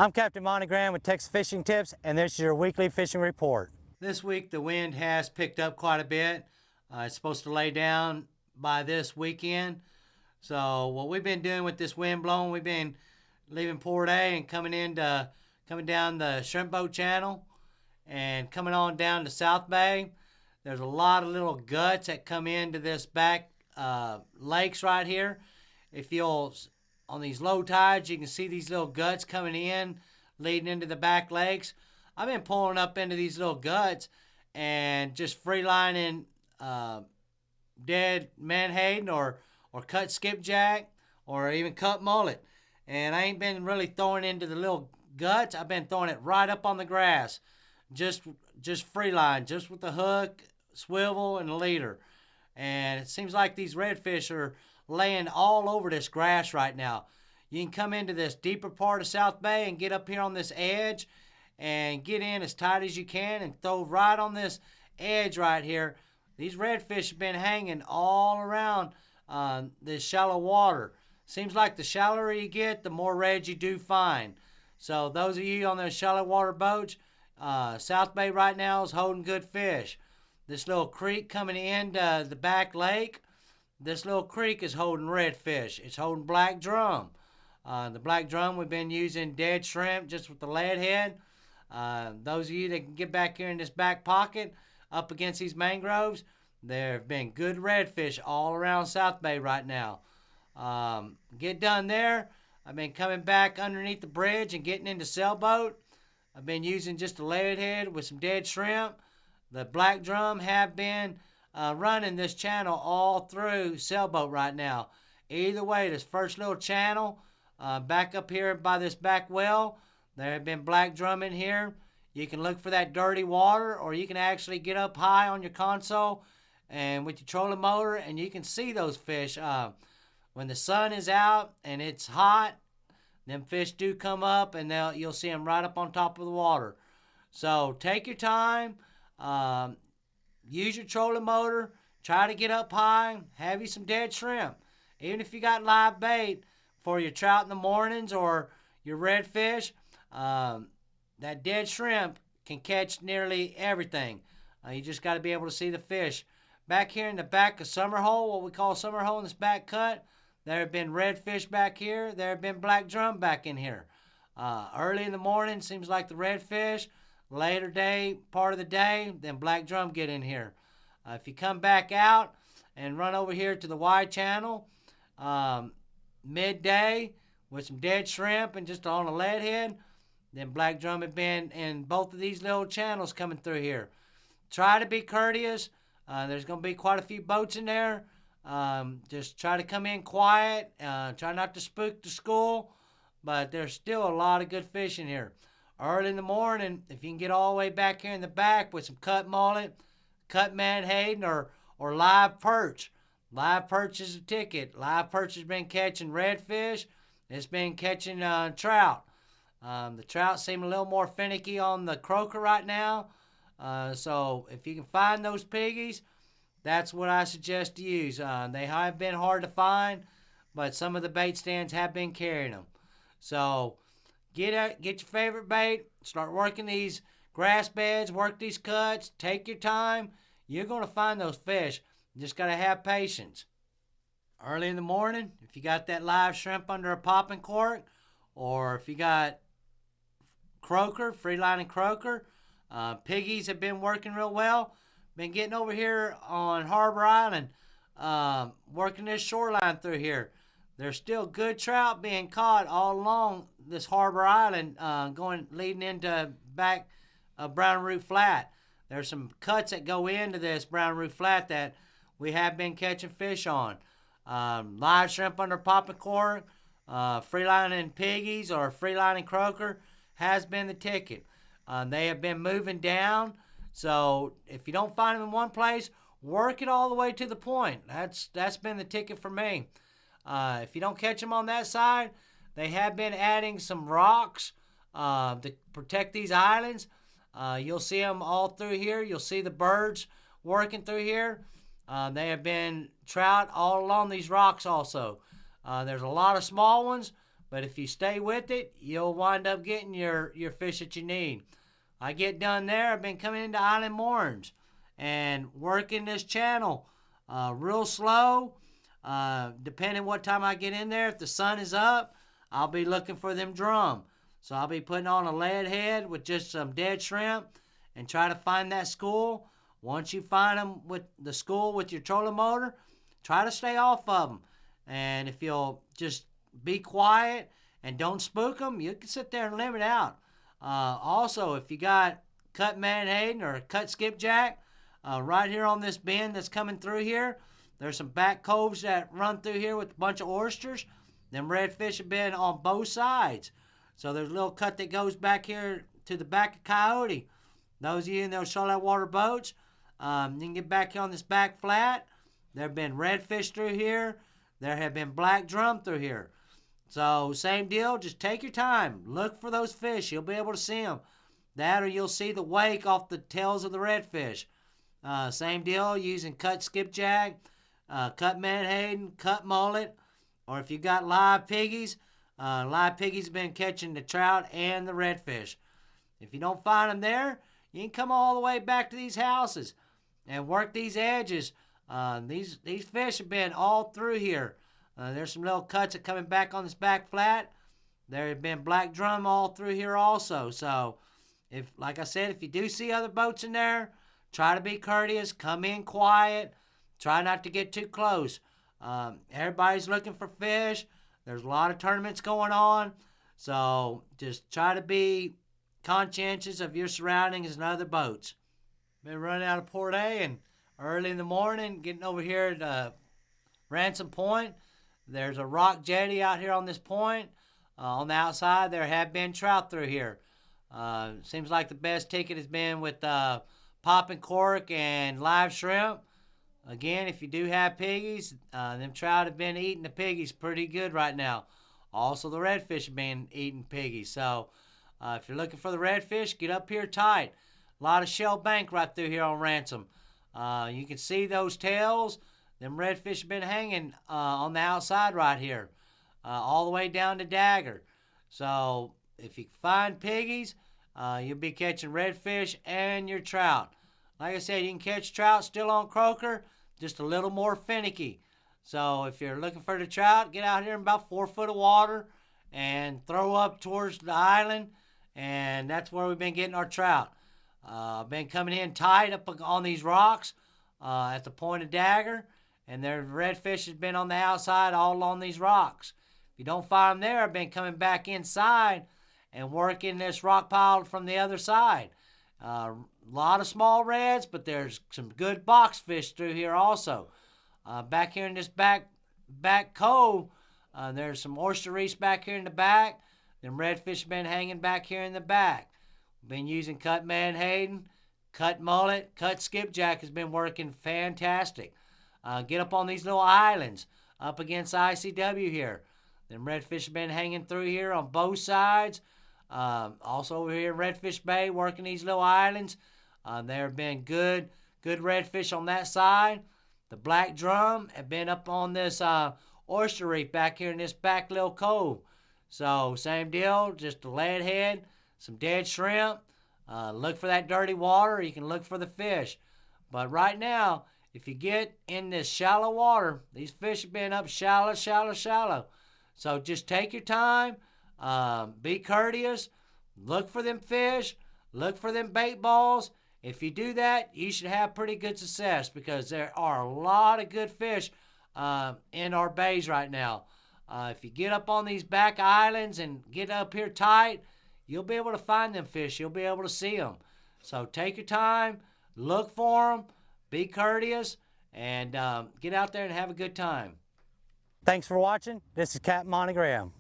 I'm Captain Monte with Texas Fishing Tips, and this is your weekly fishing report. This week the wind has picked up quite a bit. It's supposed to lay down by this weekend. So what we've been doing with this wind blowing, we've been leaving Port A and coming down the Shrimp Boat Channel and coming on down to South Bay. There's a lot of little guts that come into this back lakes right here. If you'll on these low tides, you can see these little guts coming in, leading into the back lakes. I've been pulling up into these little guts and just free lining dead menhaden or cut skipjack or even cut mullet. And I ain't been really throwing into the little guts. I've been throwing it right up on the grass. Just free line, just with the hook, swivel, and a leader. And it seems like these redfish are laying all over this grass right now. You can come into this deeper part of South Bay and get up here on this edge and get in as tight as you can and throw right on this edge right here. These redfish have been hanging all around this shallow water. Seems like the shallower you get, the more reds you do find. So those of you on those shallow water boats, South Bay right now is holding good fish. This little creek coming into the back lake, this little creek is holding redfish. It's holding black drum. The black drum, we've been using dead shrimp just with the lead head. Those of you that can get back here in this back pocket up against these mangroves, there have been good redfish all around South Bay right now. Get done there. I've been coming back underneath the bridge and getting into sailboat. I've been using just a lead head with some dead shrimp. The black drum have been running this channel all through sailboat right now. Either way, this first little channel back up here by this back well, there have been black drum in here. You can look for that dirty water, or you can actually get up high on your console and with your trolling motor, and you can see those fish. When the sun is out and it's hot, them fish do come up, and you'll see them right up on top of the water. So take your time. Use your trolling motor. Try to get up high. Have you some dead shrimp. Even if you got live bait for your trout in the mornings or your redfish, that dead shrimp can catch nearly everything. You just got to be able to see the fish. Back here in the back of summer hole, what we call summer hole in this back cut, there have been redfish back here. There have been black drum back in here. Early in the morning, seems like the redfish. Later day, part of the day, then black drum get in here. If you come back out and run over here to the wide channel, midday with some dead shrimp and just on a lead head, then black drum have been in both of these little channels coming through here. Try to be courteous. There's going to be quite a few boats in there. Just try to come in quiet. Try not to spook the school. But there's still a lot of good fish in here. Early in the morning, if you can get all the way back here in the back with some cut mullet, cut menhaden, or live perch. Live perch is a ticket. Live perch has been catching redfish. It's been catching trout. The trout seem a little more finicky on the croaker right now. So if you can find those piggies, that's what I suggest to use. They have been hard to find, but some of the bait stands have been carrying them. So get your favorite bait, start working these grass beds, work these cuts, take your time. You're going to find those fish. You just got to have patience. Early in the morning, if you got that live shrimp under a popping cork, or if you got croaker, free lining croaker, piggies have been working real well. Been getting over here on Harbor Island, working this shoreline through here. There's still good trout being caught all along this Harbor Island, leading into back of Brown Root Flat. There's some cuts that go into this Brown Root Flat that we have been catching fish on. Live shrimp under popping cork, free lining piggies or free lining croaker has been the ticket. They have been moving down, so if you don't find them in one place, work it all the way to the point. That's been the ticket for me. If you don't catch them on that side, they have been adding some rocks to protect these islands. You'll see them all through here. You'll see the birds working through here. They have been trout all along these rocks also. There's a lot of small ones, but if you stay with it, you'll wind up getting your fish that you need. I get done there, I've been coming into Island Moorings and working this channel real slow. Depending what time I get in there, if the sun is up, I'll be looking for them drum. So I'll be putting on a lead head with just some dead shrimp and try to find that school. Once you find them with the school with your trolling motor, try to stay off of them. And if you'll just be quiet and don't spook them, you can sit there and limit out. Also, if you got cut menhaden or cut skipjack, right here on this bend that's coming through here, there's some back coves that run through here with a bunch of oysters. Them redfish have been on both sides. So there's a little cut that goes back here to the back of Coyote. Those of you in those shallow water boats, you can get back here on this back flat. There have been redfish through here. There have been black drum through here. So same deal, just take your time. Look for those fish. You'll be able to see them. That or you'll see the wake off the tails of the redfish. Same deal, using cut skipjack, cut menhaden, cut mullet, or if you got live piggies have been catching the trout and the redfish. If you don't find them there, you can come all the way back to these houses and work these edges. These fish have been all through here. There's some little cuts that coming back on this back flat. There have been black drum all through here also. So, if, like I said, if you do see other boats in there, try to be courteous, come in quiet, try not to get too close. Everybody's looking for fish. There's a lot of tournaments going on. So, just try to be conscientious of your surroundings and other boats. Been running out of Port A and early in the morning, getting over here at Ransom Point. There's a rock jetty out here on this point. On the outside, there have been trout through here. Seems like the best ticket has been with popping cork and live shrimp. Again, if you do have piggies, them trout have been eating the piggies pretty good right now. Also, the redfish have been eating piggies. So, if you're looking for the redfish, get up here tight. A lot of shell bank right through here on Ransom. You can see those tails. Them redfish have been hanging on the outside right here, all the way down to Dagger. So if you find piggies, you'll be catching redfish and your trout. Like I said, you can catch trout still on croaker, just a little more finicky. So if you're looking for the trout, get out here in about 4 foot of water and throw up towards the island, and that's where we've been getting our trout. Been coming in tight up on these rocks at the point of Dagger, and their redfish has been on the outside all along these rocks. If you don't find them there, I've been coming back inside and working this rock pile from the other side. A lot of small reds, but there's some good box fish through here also. Back here in this back cove, there's some oyster reefs back here in the back. Them redfish have been hanging back here in the back. Been using cut menhaden, cut mullet, cut skipjack has been working fantastic. Get up on these little islands up against ICW here. Them redfish have been hanging through here on both sides. Also over here in Redfish Bay, working these little islands. There have been good redfish on that side. The black drum have been up on this oyster reef back here in this back little cove. So same deal, just a lead head, some dead shrimp. Look for that dirty water. You can look for the fish. But right now, if you get in this shallow water, these fish have been up shallow. So just take your time. Be courteous. Look for them fish. Look for them bait balls. If you do that, you should have pretty good success because there are a lot of good fish in our bays right now. If you get up on these back islands and get up here tight, you'll be able to find them fish. You'll be able to see them. So take your time. Look for them. Be courteous. And get out there and have a good time. Thanks for watching. This is Capt Monte.